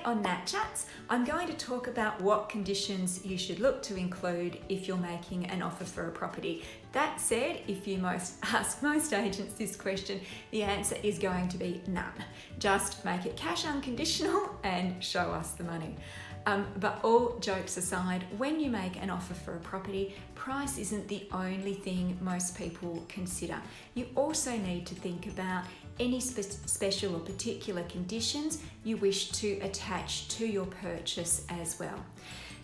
on Nat Chats, I'm going to talk about what conditions you should look to include if you're making an offer for a property. That said, if you ask most agents this question, the answer is going to be none. Just make it cash unconditional and show us the money. But all jokes aside, when you make an offer for a property, price isn't the only thing most people consider. You also need to think about any special or particular conditions you wish to attach to your purchase as well.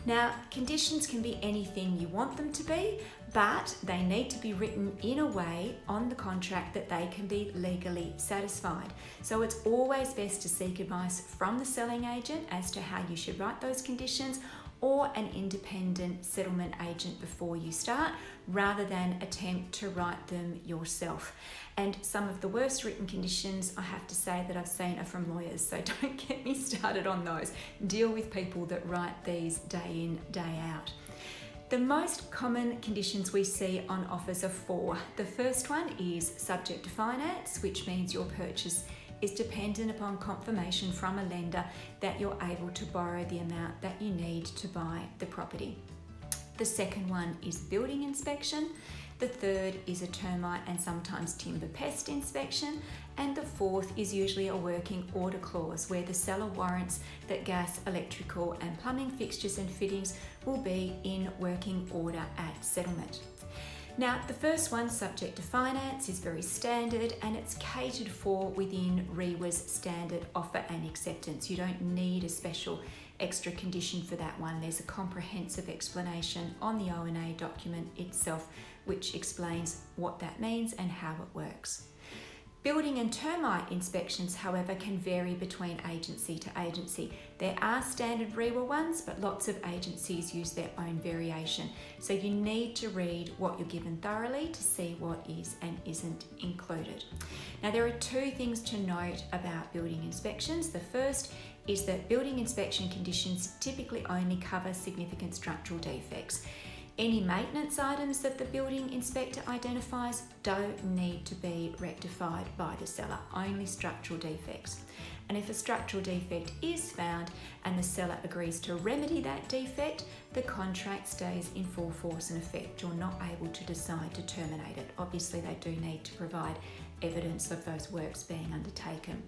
Now, conditions can be anything you want them to be, but they need to be written in a way on the contract that they can be legally satisfied. So it's always best to seek advice from the selling agent as to how you should write those conditions, or an independent settlement agent before you start, rather than attempt to write them yourself. And some of the worst written conditions, I have to say, that I've seen are from lawyers, so don't get me started on those. Deal with people that write these day in, day out. The most common conditions we see on offers are four. The first one is subject to finance, which means your purchase is dependent upon confirmation from a lender that you're able to borrow the amount that you need to buy the property. The second one is building inspection. The third is a termite and sometimes timber pest inspection. And the fourth is usually a working order clause, where the seller warrants that gas, electrical and plumbing fixtures and fittings will be in working order at settlement. Now, the first one, subject to finance, is very standard and it's catered for within REWA's standard offer and acceptance. You don't need a special extra condition for that one. There's a comprehensive explanation on the O&A document itself, which explains what that means and how it works. Building and termite inspections, however, can vary between agency to agency. There are standard REWA ones, but lots of agencies use their own variation. So you need to read what you're given thoroughly to see what is and isn't included. Now, there are two things to note about building inspections. The first is that building inspection conditions typically only cover significant structural defects. Any maintenance items that the building inspector identifies don't need to be rectified by the seller, only structural defects. And if a structural defect is found and the seller agrees to remedy that defect, the contract stays in full force and effect. You're not able to decide to terminate it. Obviously, they do need to provide evidence of those works being undertaken.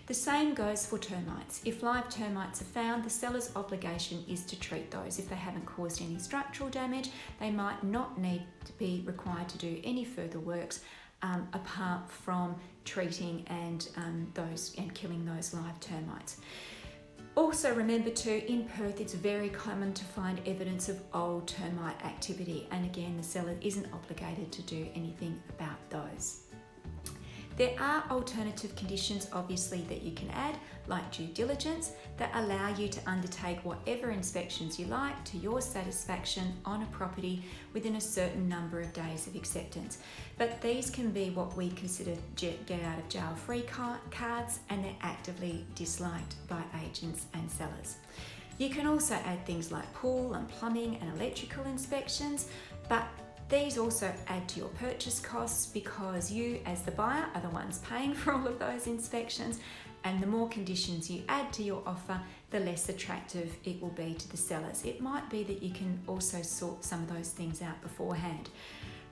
The same goes for termites. If live termites are found, the seller's obligation is to treat those. If they haven't caused any structural damage, they might not need to be required to do any further works apart from treating and killing those live termites. Also remember too, in Perth it's very common to find evidence of old termite activity, and again the seller isn't obligated to do anything about those. There are alternative conditions, obviously, that you can add, like due diligence, that allow you to undertake whatever inspections you like to your satisfaction on a property within a certain number of days of acceptance. But these can be what we consider get out of jail free cards, and they're actively disliked by agents and sellers. You can also add things like pool and plumbing and electrical inspections, but these also add to your purchase costs because you, as the buyer, are the ones paying for all of those inspections, and the more conditions you add to your offer, the less attractive it will be to the sellers. It might be that you can also sort some of those things out beforehand.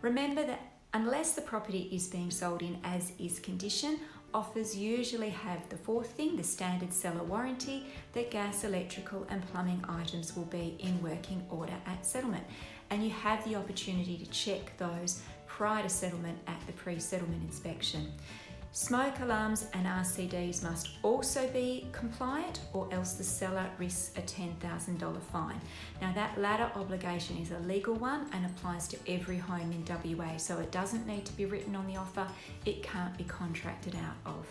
Remember that unless the property is being sold in as is condition, offers usually have the fourth thing, the standard seller warranty, that gas, electrical and plumbing items will be in working order at settlement. And you have the opportunity to check those prior to settlement at the pre-settlement inspection. Smoke alarms and RCDs must also be compliant, or else the seller risks a $10,000 fine. Now, that latter obligation is a legal one and applies to every home in WA, so it doesn't need to be written on the offer. It can't be contracted out of.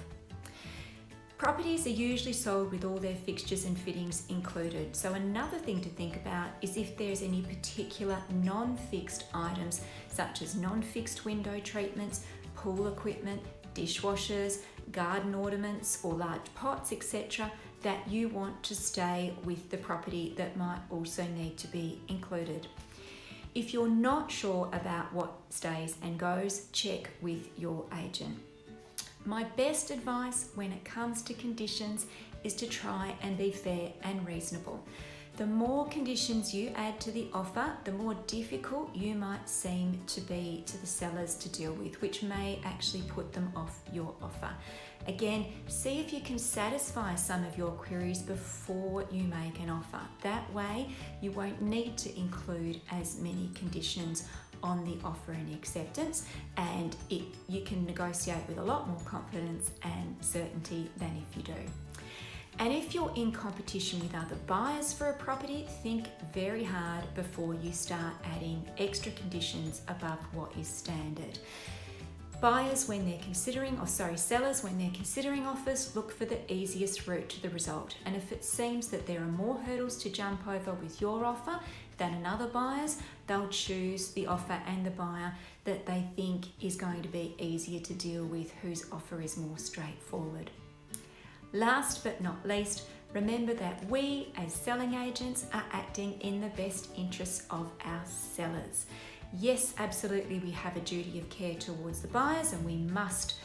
Properties are usually sold with all their fixtures and fittings included. So another thing to think about is if there's any particular non-fixed items, such as non-fixed window treatments, pool equipment, dishwashers, garden ornaments or large pots, etc., that you want to stay with the property that might also need to be included. If you're not sure about what stays and goes, check with your agent. My best advice when it comes to conditions is to try and be fair and reasonable. The more conditions you add to the offer, the more difficult you might seem to be to the sellers to deal with, which may actually put them off your offer. Again, see if you can satisfy some of your queries before you make an offer. That way, you won't need to include as many conditions on the offer and acceptance, and you can negotiate with a lot more confidence and certainty than if you do. And if you're in competition with other buyers for a property, think very hard before you start adding extra conditions above what is standard. Sellers, when they're considering offers, look for the easiest route to the result. And if it seems that there are more hurdles to jump over with your offer than another buyer's, they'll choose the offer and the buyer that they think is going to be easier to deal with, whose offer is more straightforward. Last but not least, remember that we as selling agents are acting in the best interests of our sellers. Yes, absolutely, we have a duty of care towards the buyers and we must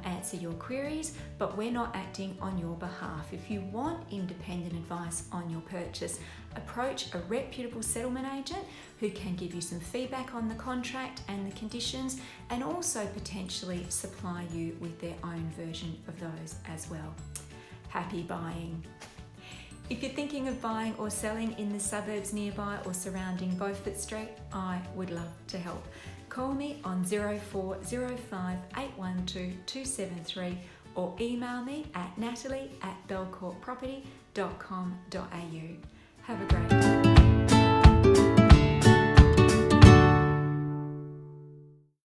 answer your queries, but we're not acting on your behalf. If you want independent advice on your purchase, approach a reputable settlement agent who can give you some feedback on the contract and the conditions, and also potentially supply you with their own version of those as well. Happy buying! If you're thinking of buying or selling in the suburbs nearby or surrounding Beaufort Street, I would love to help. Call me on 0405 812 273 or email me at natalie@belcourtproperty.com.au. Have a great day.